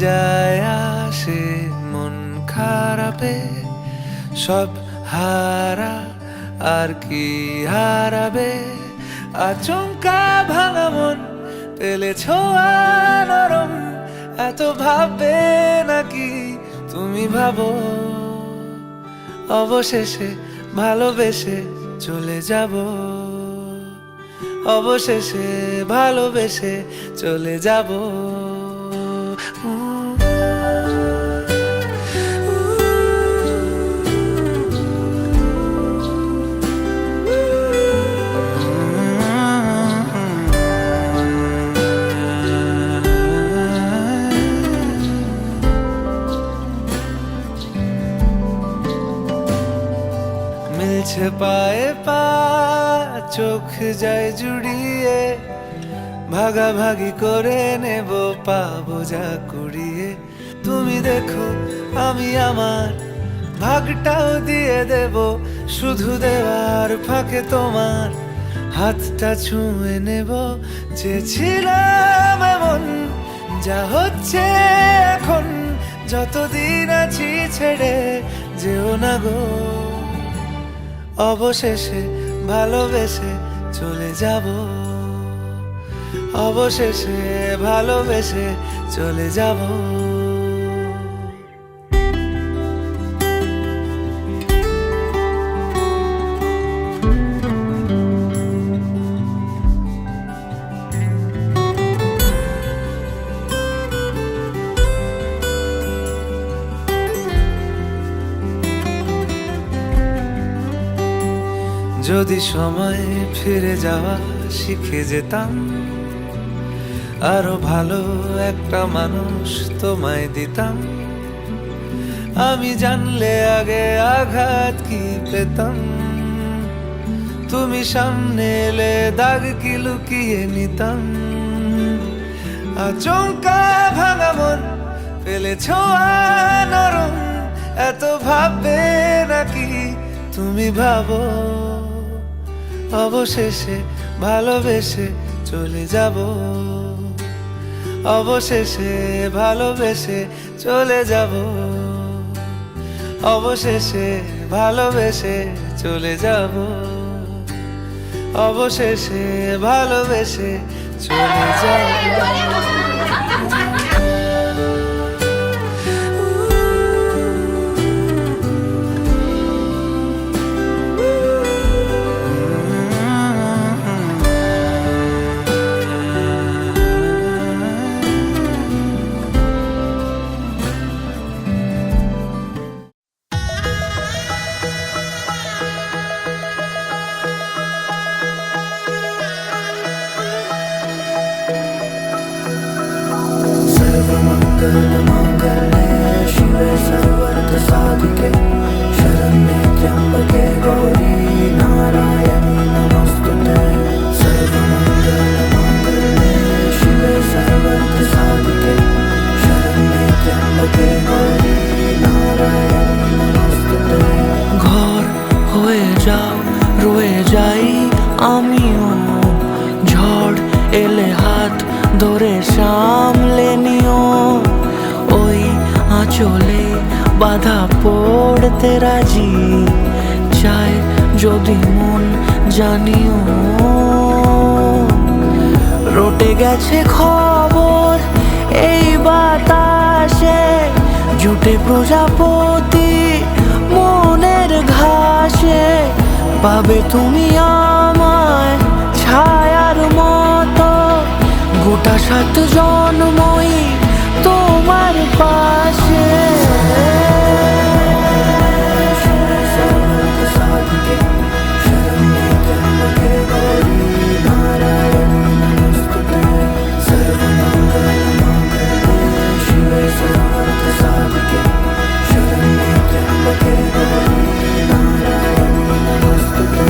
যায় আসে মন খারাপে, সব হারা আর কি হারাবে। আচমকা ভাঙা মন পেলে ছোঁয়া নরম, এত ভাববে নাকি তুমি ভাবো। অবশেষে ভালোবেসে চলে যাব, অবশেষে ভালোবেসে চলে যাব। মিলছে পায়ে পা, চোখ যায় জুড়িয়ে, ভাগাভাগি করে নেব পাবো যা কুড়িয়ে। তুমি দেখো আমি আমার ভাগটাও দিয়ে দেব, শুধু দেওয়ার ফাঁকে তোমার হাতটা ছুঁয়ে নেব। চেয়েছিলাম এমন, যা হচ্ছে এখন, যতদিন আছি ছেড়ে যেও না গো। অবশেষে ভালোবেসে চলে যাব, অবশেষে ভালোবেসে চলে যাব। যদি সময় ফিরে যাওয়া শিখে যেতাম, আরো ভালো একটা মানুষ তোমায় দিতাম। আমি জানলে আগে আঘাত কি পেতাম, তুমি সামনে এলে দাগ কি লুকিয়ে নিতাম। আচমকা ভাঙা মন পেলে ছোঁয়া নরম, এত ভাববে নাকি তুমি ভাবো। অবশেষে ভালোবেসে চলে যাব, অবশেষে ভালোবেসে চলে যাব, অবশেষে ভালোবেসে চলে যাব, অবশেষে ভালোবেসে চলে যাব। सर्वमङ्गलमाङ्गल्ये शिवे सर्वार्थसाधिके शरण्ये त्र्यम्बके गौरी नारायणी नमोस्तुते। सर्वमङ्गलमाङ्गल्ये शिवे सर्वार्थसाधिके शरण्ये त्र्यम्बके गौरी नारायणी नमोस्तुते। ঘর হয়ে যাও, রয়ে যাই আমিও, ঝড় এলে হাত ধরে সামলে নিও। ওই আঁচলে বাধা পড়তে রাজি, চাই যদি মন জানিও। রটে গেছে খবর এই বাতাসে, জুটে প্রজাপতি মনের ঘাসে। পাবে তুমি আমায় ছায়ার মতো, গোটা 7 জন্মই তোমার পাশে। सर्वार्थसाधिके शरण्ये त्र्यम्बके गौरी नारायणी नमोस्तुते। सर्वमङ्गलमाङ्गल्ये शिवे सर्वार्थसाधिके शरण्ये त्र्यम्बके गौरी नारायणी नमोस्तुते।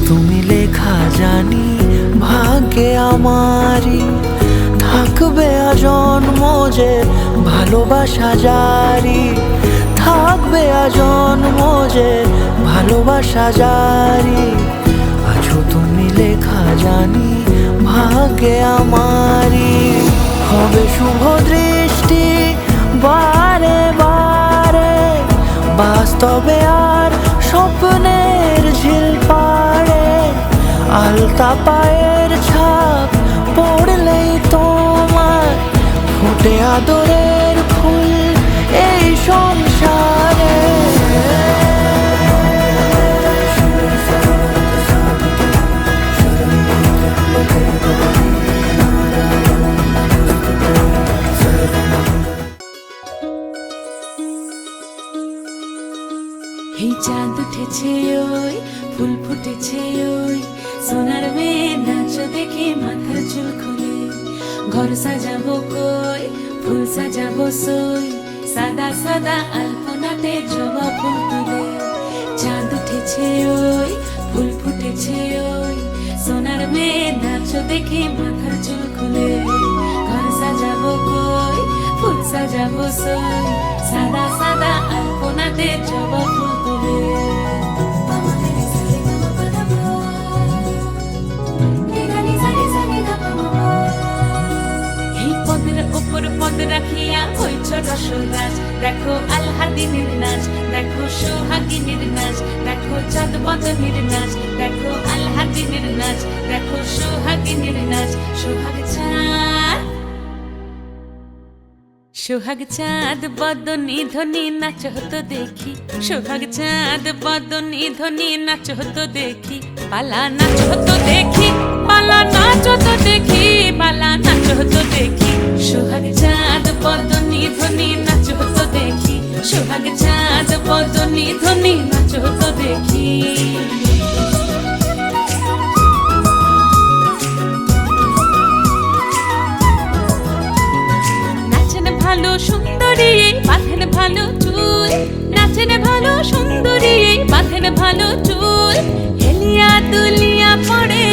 তুমি লেখা জানি ভাগ্যে আমারই থাকবে আজন্ম যে ভালোবাসা জারি, থাকবে আজন্ম যে ভালোবাসা জারি। আছো তুমি লেখা জানি ভাগ্যে আমারই, হবে শুভ দৃষ্টি বারে বারে, বাস্তবে আর স্বপ্নের ঝিল পাড়ে। আলতা পায়ের ছাপ পড়লেই তোমার ফুটে আদরের ফুল এই সংসারে। এই চাঁদ উঠেছে ওই ফুল ফুটেছে ওই, সোনার মেয়ে নাচ দেখে মাথার চুল খুলে। ঘর সাজাবো কই ফুল সাজাবো সই, সাদা সাদা আলপনাতে জবা ফুল তুলে। চাঁদ উঠেছে ওই ফুল ফুটেছে ওই, সোনার মেয়ে নাচ দেখে মাথার চুল খুলে। ঘর সাজাবো কই ফুল সাজাবো সই, সাদা সাদা আলপনাতে জবা ফুল তুলে। এই পদের উপর পদ রাখিয়া হইছ রসরাজ, দেখো আলহাদিনের নাচ, দেখো সোহাগিনীর নাচ, দেখো চাঁদ বদনের নাচ, দেখো আলহাদিনের নাচ, দেখো সোহাগিনীর নাচ। সোহাগ চাঁদ সোহাগ চাঁদ বদনী ধ্বনি নাচ হতো দেখি, সোহাগ চাঁদ বদনী ধ্বনি নাচ হতো দেখি। পালা নাচ হতো দেখি, পালা নাচ হতো দেখি, পালা নাচ হতো দেখি। সোহাগ চাঁদ বদনী ধ্বনি নাচ হতো দেখি, সোহাগ চাঁদ বদনী ধ্বনি নাচ হতো দেখি। ভালো সুন্দরী বাঁধেন ভালো চুল, নাচেন ভালো সুন্দরী বাঁধেন ভালো চুল। হেলিয়া দুলিয়া পড়ে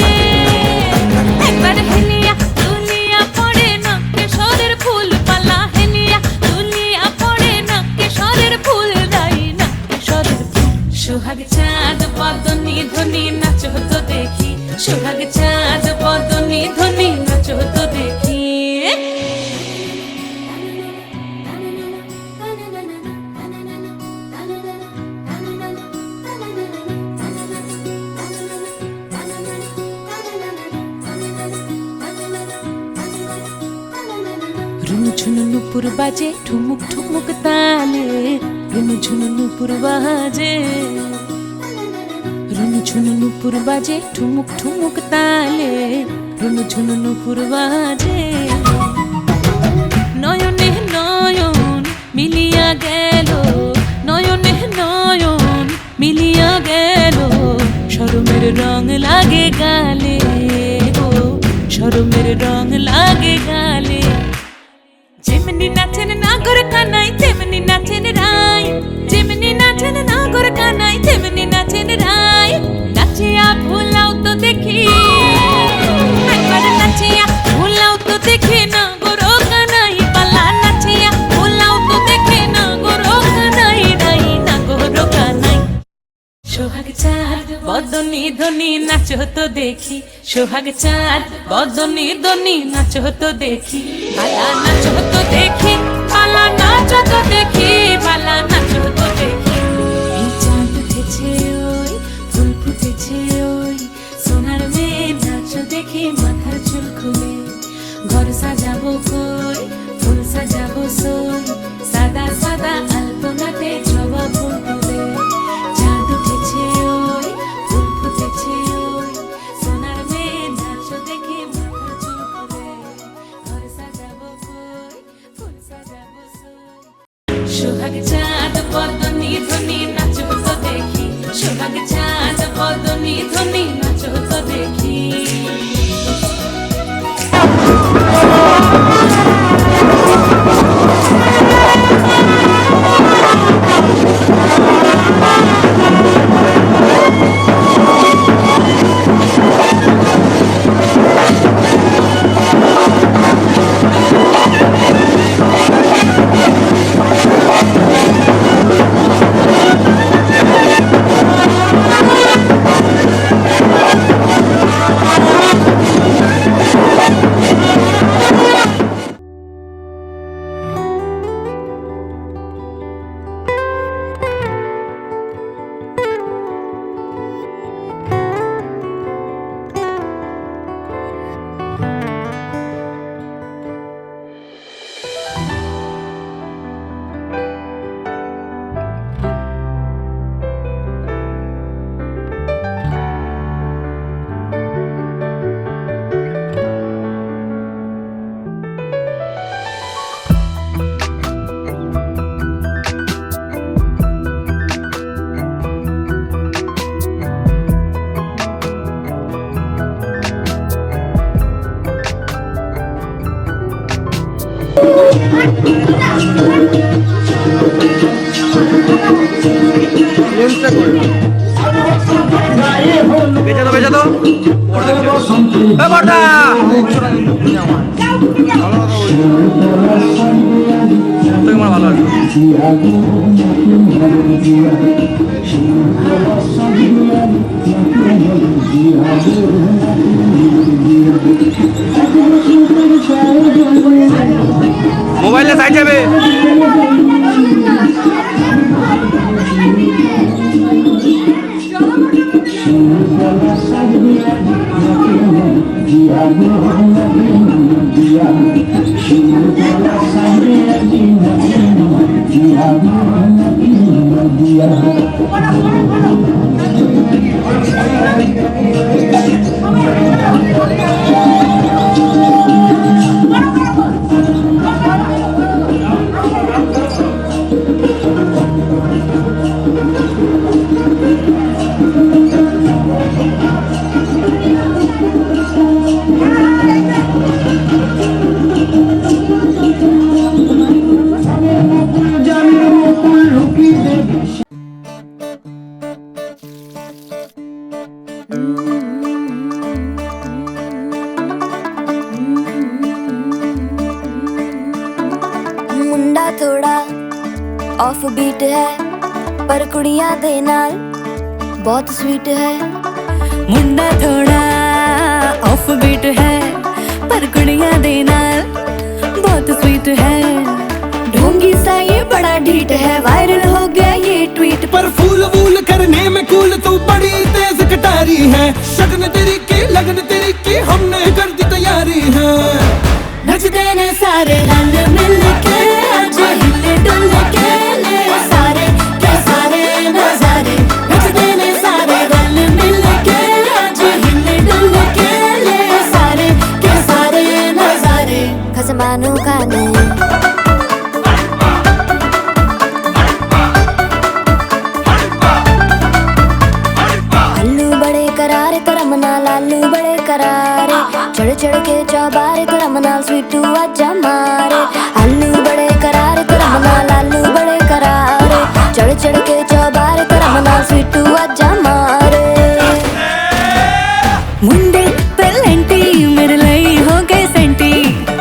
একবার, হেলিয়া দুলিয়া পড়ে নকেশ্বরের ফুল পালা। হেলিয়া দুলিয়া পড়ে নকেশ্বরের ফুল দাই নকেশ্বরের ফুল। সোহাগ চাঁদ বদনী ধ্বনি নাচ হতো দেখি, সোহাগ চাঁদ বদনী ধ্বনি নাচ হতো দেখি। ঝুনু নুপুর বাজে ঠুমুক ঠুমুক তালে, রুনু ঝুনু নুপুর বাজে, রুনু ঝুনু নুপুর বাজে ঠুমুক ঠুমুক তালে, রুনু ঝুনু নুপুর বাজে। নয়নে নয়ন মিলিয়া গেল, নয়নে নয়ন মিলিয়া গেল, শরমের রং লাগে গালে গো, শরমের রং লাগে গালে। যেমনি নাচেন নাগর কানাই তেমনি নাচেন রাই, যেমনি নাচেন নাগর কানাই তেমনি নাচেন রাই। নাচিয়া ভুলাও তো দেখি একবার, নাচিয়া ভুলাও তো দেখি নাগর কানাই পালা। নাচিয়া ভুলাও তো দেখি নাগর কানাই রাই, নাগর কানাই। সোহাগ চাঁদ বদনী ধ্বনি নাচ হতো দেখি, সোহাগ চাঁদ বদনী ধ্বনি নাচ হতো দেখি। পালা নাচ হতো দেখি, পালা নাচ হতো দেখি, পালা নাচ হতো দেখি। এই চাঁদ উঠেছে ওই ফুল ফুটেছে ওই, সোনার মেয়ে নাচ দেখি মাথার চুল খুলে। ঘর সাজাবো কই ফুল সাজাবো সই, সাদা সাদা আলপনাতে জবা ফুল তুলে। চাঁদ উঠেছে ওই ফুল ফুটেছে ওই, সোনার মেয়ে নাচ দেখি মাথার চুল খুলে। ঘর সাজাবো কই ফুল সাজাবো সই। সোহাগ চাঁদ বদনী ধ্বনি নাচ হতো দেখি, সোহাগ চাঁদ বদনী ধ্বনি নাচ হতো দেখি। বেচা তো বড়দা তোমার ভালো আছে মোবাইলে সাইড যাবে मुंडा थोड़ा ऑफ बीट है पर कुड़ियां दे नाल बहुत स्वीट है। मुंडा थोड़ा ऑफ बीट है पर कुड़ियां दे नाल बहुत स्वीट है। ढोंगी सा ये बड़ा ढीठ है, वायरल हो गया ये ट्वीट पर फूल वूल करने में कूल तू बड़ी तेज कटारी है। शगन तेरी की लगन तेरी की हमने कर दी तैयारी है। नचते ने सारे रंग मिल के आज हिले डुल के ले सारे के सारे नजारे। नचते ने सारे रंग मिल के आज हिले डुल के ले सारे के सारे नजारे। खसमानू खाने आलू बड़े करारे तो रमना लालू बड़े करारे। चढ़ चढ़ के चौबारे तो रमना स्वीटू आजा मारे। आलू बड़े करारे तो रमना लालू बड़े करारे। चढ़ चढ़ के चौबारे तो रमना स्वीटू आजा मारे। मुंडे पेलेंटी मेरे लिए हो गए सेंटी,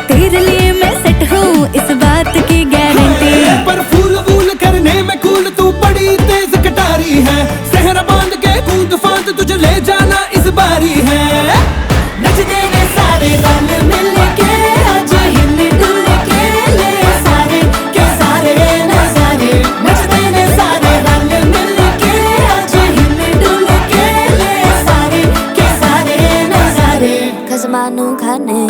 तेरे लिए मैं सेट हूँ इस बात की गारंटी। पर फूल वूल करने में कूल तू बड़ी तेज कटारी है। सहरा बांध के कूद फांद तुझे ले जाना इस बारी है। नचते ने सारे रंग मिल के आज हिले डुल के ले सारे के सारे नजारे। नचते ने सारे रंग मिल के आज हिले डुल के ले सारे के सारे नजारे। खसमानू खाने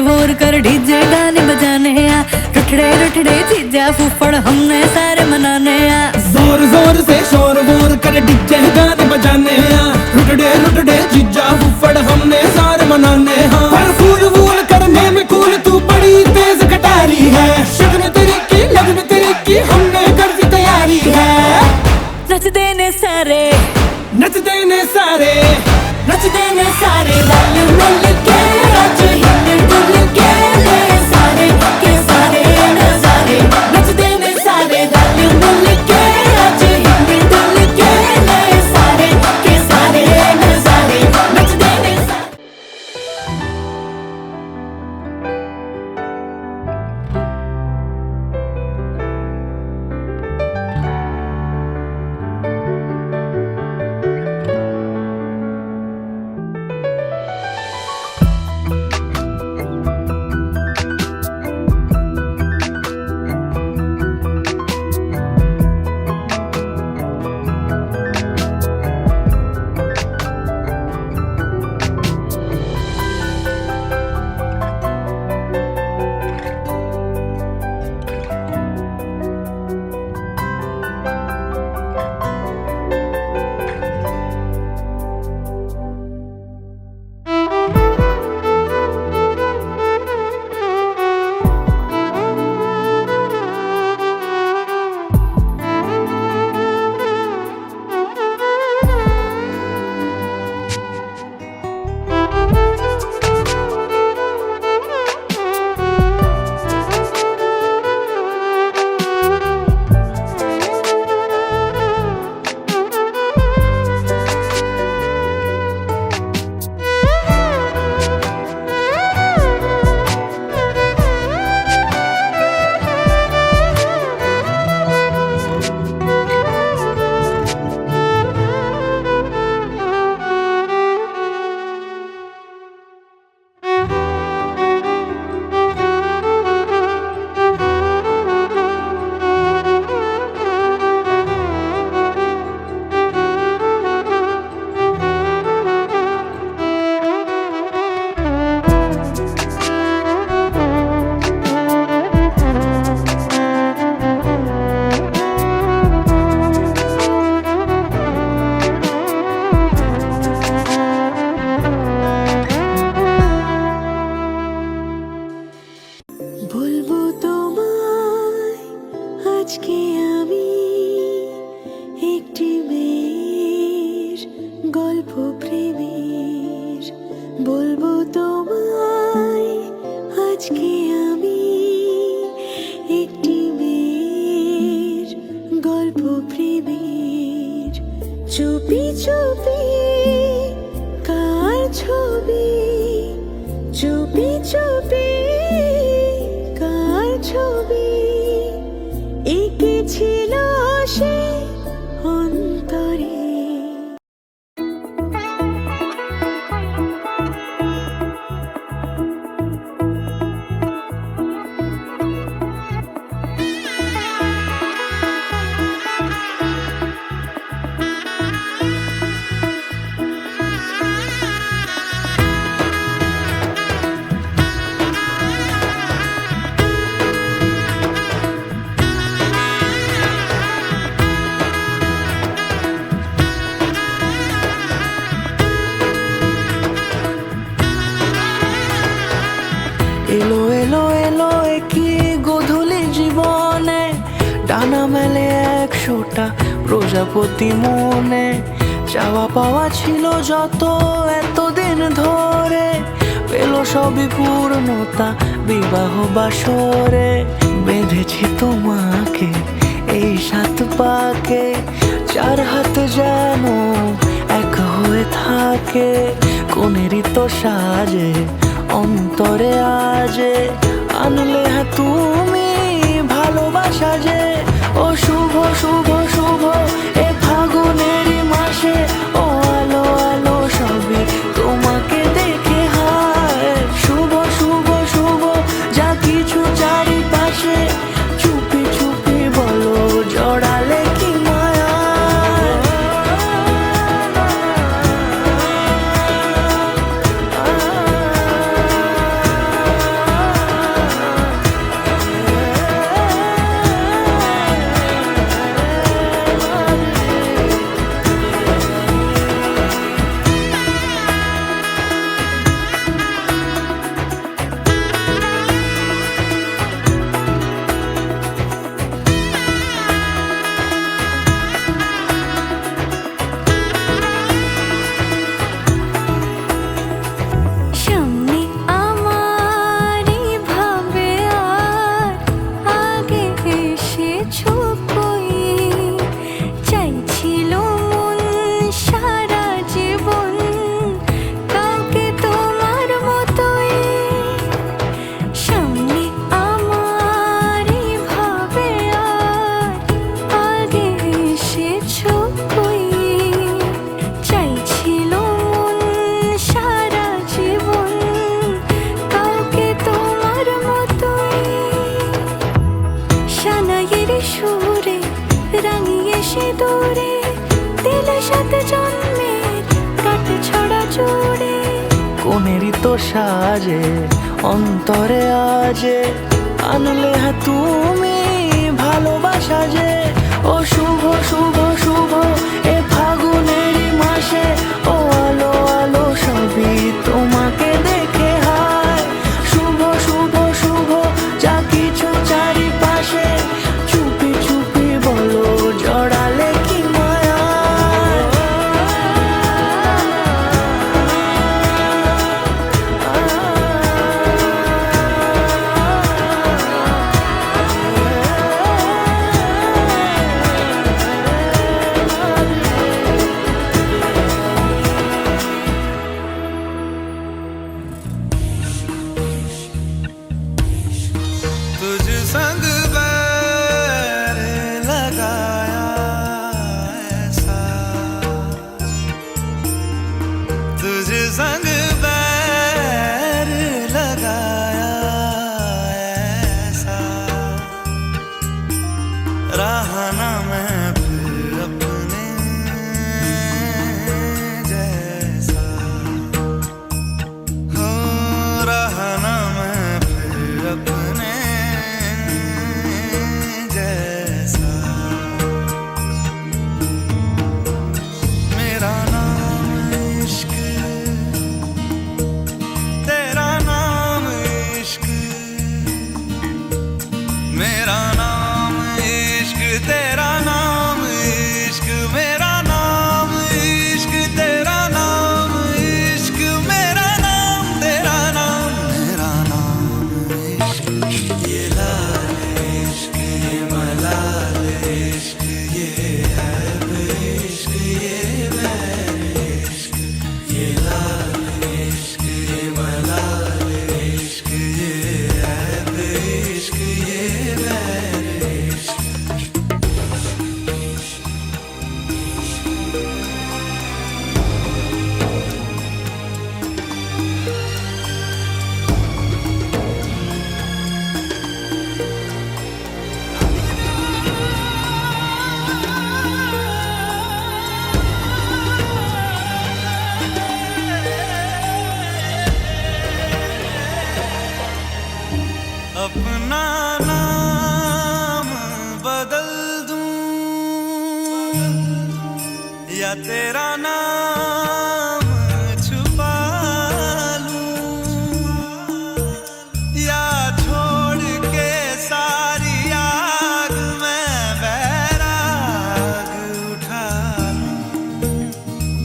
वोर कर डीजे गाने बजाने आ। रुठड़े रुठड़े चीजा फूफड़ हमने सारे मनाने आ। जोर जोर से शोर वोर कर डीजे गाने बजाने आ। रुटड़े रुटड़े जीजा फुफड़ हमने सारे मनाने हाँ। पर फूल वूल करने में कूल तू बड़ी तेज कटारी है। शगन तेरी की लगन तेरी की हमने कर दी तैयारी है। नचते ने सारे नचते ने सारे नचते ने सारे रंग मिल के आज हिले डुल के ले सारे के सारे नजारे। नचते ने सारे रंग मिल के आज हिले डुल के ले सारे के सारे नजारे। नचते ने আজকে আমি একটি মেয়ের গল্প প্রেমের বলবো তোমায়। আজকে আমি একটি মেয়ের গল্প প্রেমের চুপি চুপি কার ছবি, চুপি চুপি কার ছবি এঁকেছিল সে অন্তরে। এলো এলো এলো কি গোধূলি জীবনে, ডানা মেলে 100টা প্রজাপতি মনে। চাওয়া পাওয়া ছিল যত এতদিন ধরে, পেল সবই পূর্ণতা বিবাহ বাসরে। বেঁধেছি তোমাকে এই 7 পাকে, 4 হাত যেন এক হয়ে থাকে। কোনেরই তো সাজে অন্তরে আজে, আনলে হ্যাঁ তুমি ভালোবাসা যে। ও শুভ শুভ শুভ এ ফাগুনেরই মাসে, ও আলো আলো সবই তোমাকে দেখে হায়। শুভ শুভ শুভ যা কিছু চারিপাশে, চুপি চুপি বলো জড়ালে কি মায়া। সামনে আমারই ভাবে আর আগে এসেছো কই, চাইছিল মন সারা জীবন কাউকে তোমার মতোই। সামনে আমারই ভাবে আর আগে এসেছো কই, চাইছিল মন সারা জীবন কাউকে তোমার মতোই। সানাইয়ের সুরে রাঙিয়ে সে দূরে, দিলে 7 জন্মের কাট ছড়া জোড়ে। কোনেরই তো সাজে অন্তরে আজে, আনলে হ্যাঁ তুমি ভালোবাসা যে। ও শুভ শুভ শুভ এ ফাগুনেরই মাসে, ও আলো আলো সবই তোমাকে দেখে হায়। শুভ শুভ শুভ যা কিছু চারিপাশে, চুপি চুপি বলো জড়ালে কি মায়া। तुझ संग बैर लगाया ऐसा, तुझ संग बैर लगाया ऐसा, रहा ना मैं फिर अपने जैसा। हो रहा ना मैं फिर अपने जैसा। मेरा नाम इश्क, तेरा नाम इश्क, मेरा नाम इश्क। या तेरा नाम छुपा लूं या छोड़ के सारी आग में बैराग उठा लूं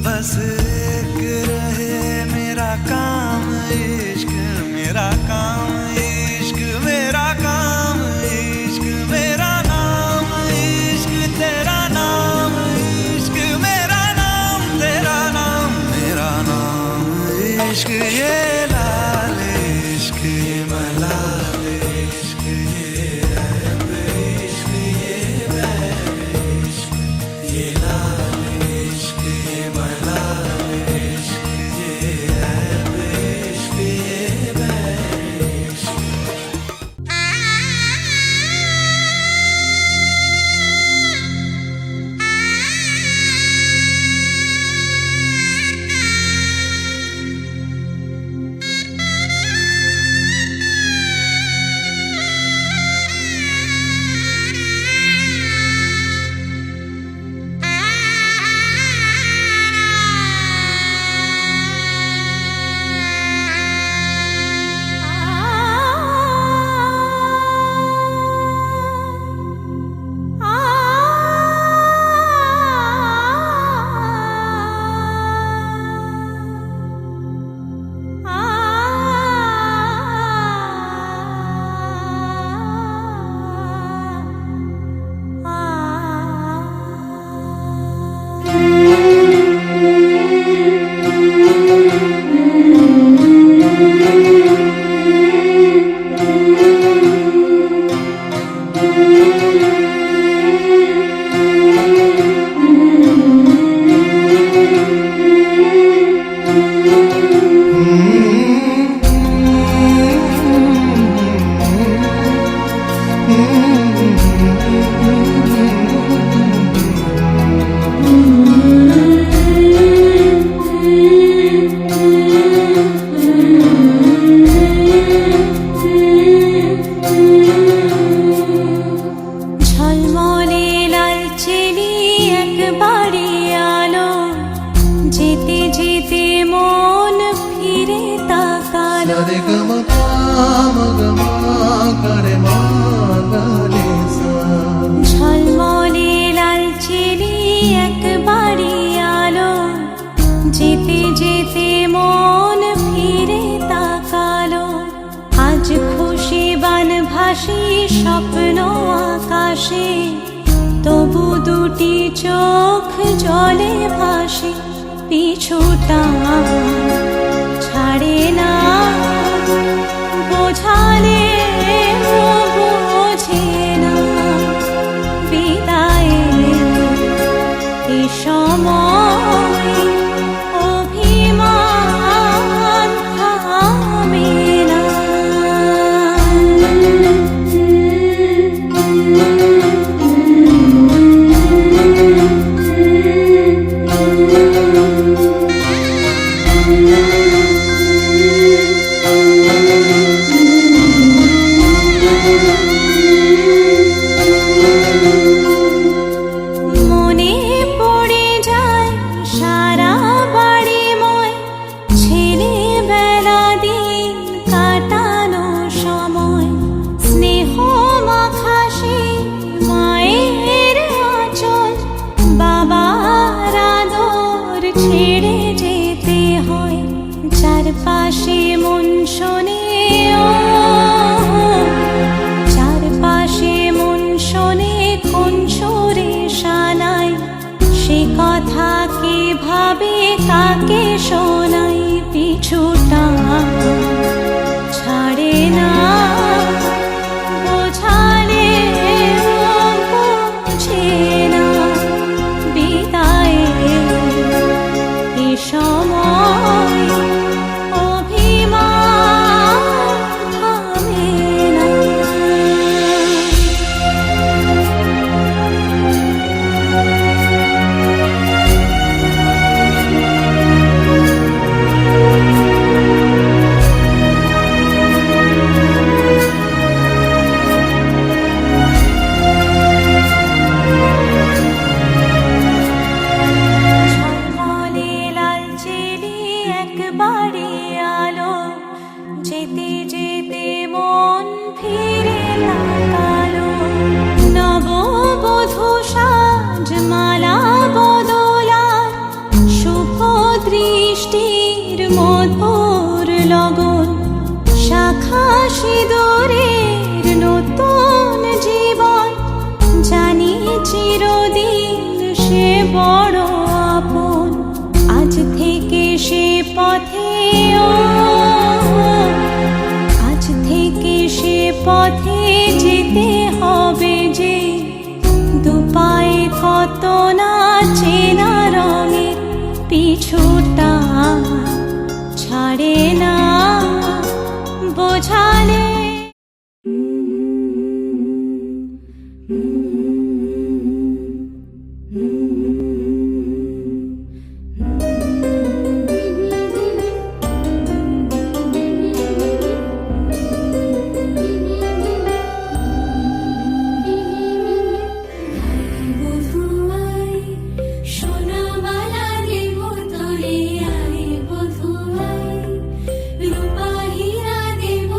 बस एक रहे मेरा काम इश्क मेरा काम इश्क मेरा काम इश्क मेरा नाम इश्क तेरा नाम इश्क मेरा नाम तेरा नाम मेरा नाम इश्क ये लाल इश्क ये मलाल इश्क ये रब इश्क ये बैर इश्क ये लाल इश्क ये मलाल इश्क ये रब इश्क ये बैर इश्क ঝলমলে লাল চেলি একবারে আলো যেতে যেতে মন ফিরে তাকালো ঝলমলে লাল চেলি একবারে আলো যেতে যেতে মন ফিরে তাকালো আজ খুশি বান ভাসি স্বপ্ন আকাশে তবু দুটি চোখ জলে ভাসে পিছুটা ছাড়ে না বোঝালে বোঝে না বিদায়ে এ সময় অভিমান থামে না মনে পড়ে যায় সারা বাড়িময় ছেলেবেলা দিন কাটানো সময় স্নেহ মাখাসে মায়ের আঁচল বাবার আদর ছেড়ে যেতে হয় চারপাশে মন শোনে চারপাশে মন শোনে কোন সুরে শানাই সে কথা কে ভাবে কাকে শোনাই পিছুটা ছাড়ে না বোঝালে বোঝে না বিদায়ে এ সময় অভিমান থামে না সিঁদুরের নতুন জীবন জানি চিরদিন সে বড় আপন আজ থেকে সে পথে আজ থেকে সে পথে যেতে হবে যে দুপায়ে কত না চেনা রঙের পিছুটা ছাড়ে না বোঝালে সোনামালা দেব তোরে আয় বধুয়াই রূপা হীরা দেব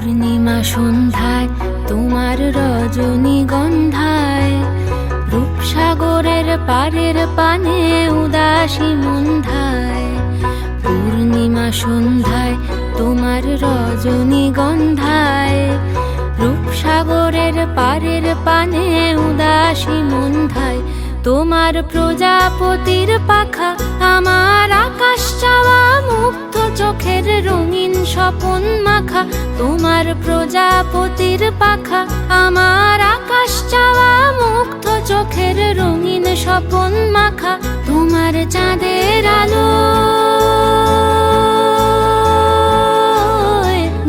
পূর্ণিমা সন্ধ্যায় তোমার রজনীগন্ধায় রূপসাগরের পারের পানে উদাসী মন্ধায়। পূর্ণিমা সন্ধ্যায় তোমার রজনীগন্ধায় রূপসাগরের পারের পানে উদাসী মন্ধায়। তোমার প্রজাপতির পাখা আমার আকাশ চাওয়া মুগ্ধ চোখের রঙিন স্বপন মাখা। তোমার প্রজাপতির পাখা আমার আকাশ চাওয়া মুগ্ধ চোখের রঙিন স্বপন মাখা। তোমার চাঁদের আলো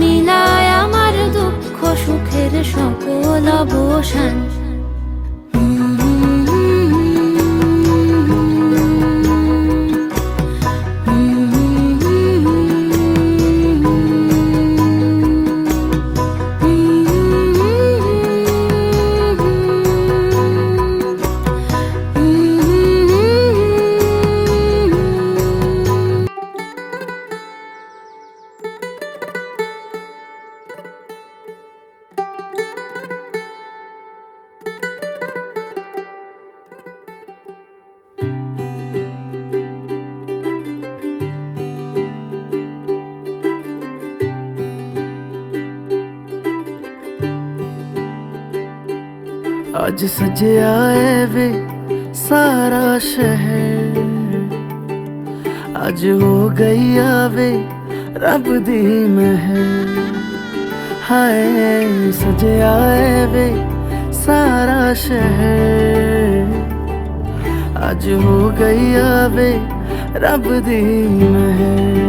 মিলায় আমার দুঃখ সুখের সকল অবসান। ਅੱਜ ਸਜਿਆ ਏ ਵੇ ਸਾਰਾ ਸ਼ਹਿਰ, ਅੱਜ ਹੋ ਗਈ ਆਵੇ ਰੱਬ ਦੀ ਮਹਿਰ। ਹਾਏ ਸਜਿਆ ਏ ਵੇ ਸਾਰਾ ਸ਼ਹਿਰ, ਅੱਜ ਹੋ ਗਈ ਆਵੇ ਰੱਬ ਦੀ ਮਹਿਰ।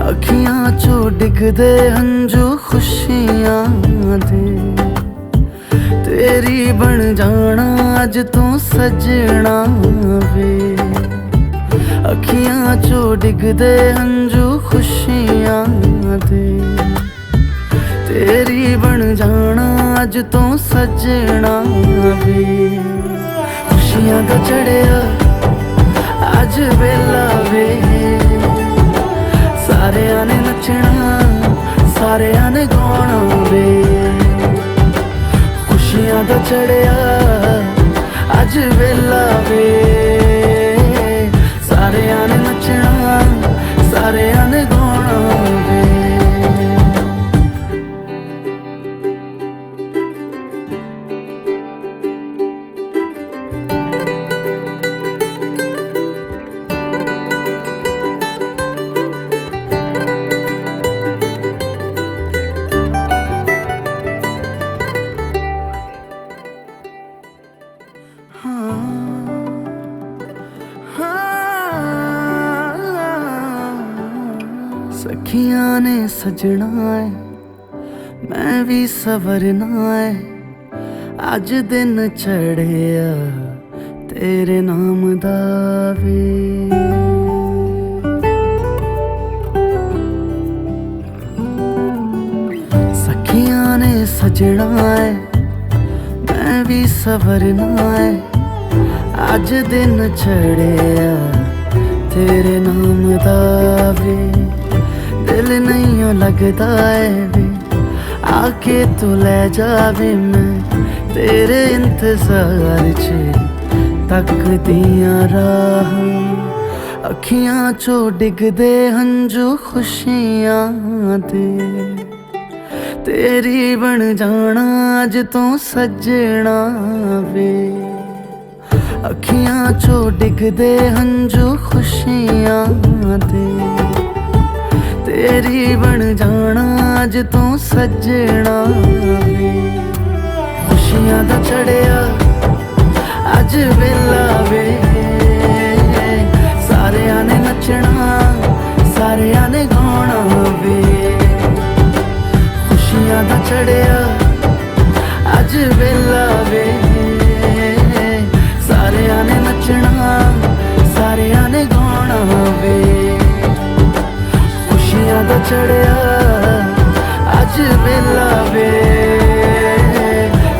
ਅੱਖੀਆਂ ਚੋਂ ਡਿੱਗਦੇ ਹੰਝੂ ਖੁਸ਼ੀਆਂ ਦੇ, तेरी बन जाना अज तू सजना वे। अखियां चो डिगदे हंजू खुशियां दे, तेरी बन जाना अज तू सजना वे। खुशियां दा चढ़िया अज वेला वे, सारियां ने नचना सारियां ने गाना वे। खुशियां दा चढ़िया अज वेला वे, सारियां ने नचना सारियां ने गाना वे। सखियां ने सजना है मैं भी सवरना है, अज दिन चढ़िया तेरे नाम दा वे। सखियां ने सजना है मैं भी सवरना है, अज दिन चढ़िया तेरे नाम दा वे। दिल नहीं लगता है वे आके तू ले जावे, मैं तेरे इंतजार च तक दिया राह। अखियां चो डिगदे हंजू खुशियां दे, तेरी बन जाना अज तू सजना वे। अखियां चो डिगदे हंजू खुशियां दे, तेरी बन जाना अज तू सजना वे। खुशियां दा चढ़िया अज वेला वे, सारियां ने नचना सारियां ने गाना वे। खुशियां दा चढ़िया अज वेला वे, सारियां ने नचना सारियां ने गाना वे। खुशियां दा चढ़िया अज वेला वे,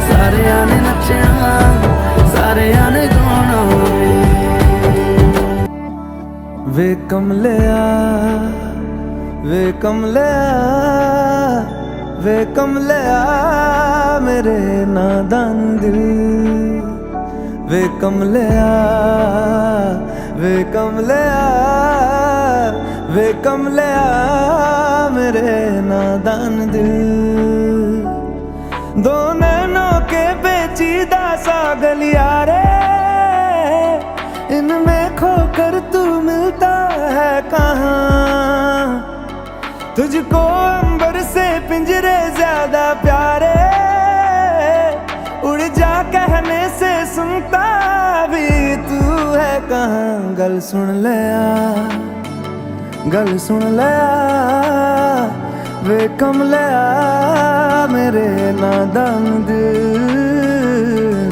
सारियां ने नचना सारियां ने गाना वे। वे कमलिया वे कमलिया मेरे नादान दिल, वे कमलिया, वे कमलिया, वे कमलिया मेरे नादान दिल। दो नैनों के पेचीदा सा गलियारे, इनमें खोकर तू मिलता है कहाँ। तुझको अंबर से पिंजरे ज्यादा प्यारे, उड़ जा कहने से सुनता भी तू है कहाँ। गल सुन लिया, गल सुन लिया, वे कमलिया मेरे नादान दिल,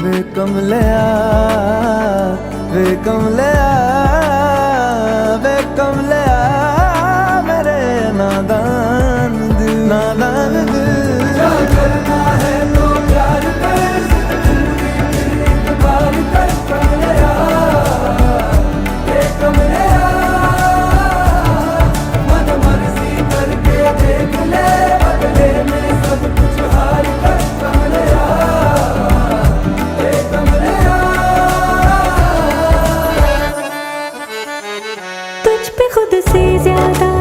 वे कमलिया, वे कमलिया, वे कमलिया मेरे नादान दिल, नादान दिल। क्या करना है तो प्यार कर, इकबाल कर कमलिया, वे कमलिया, मन मर्जी करके देख ले, बदले में सब कुछ हार कर कमलिया, वे कमलिया। तुझ पे खुद से ज्यादा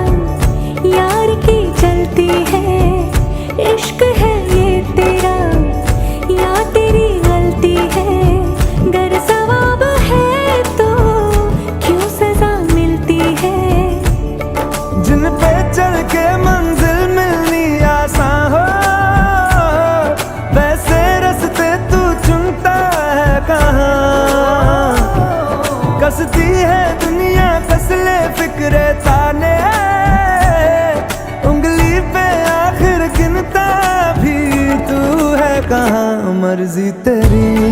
यार की चलती है, इश्क है ये तेरा या तेरी गलती है। गर सवाब है तो क्यों सजा मिलती है। जिन पे चल के मंजिल मिलनी आसान हो, वैसे रास्ते तू चुनता है कहाँ। कसती है दुनिया कसले फिक्रे ताने, उंगली पे आखिर गिनता भी तू है कहाँ। मर्जी तेरी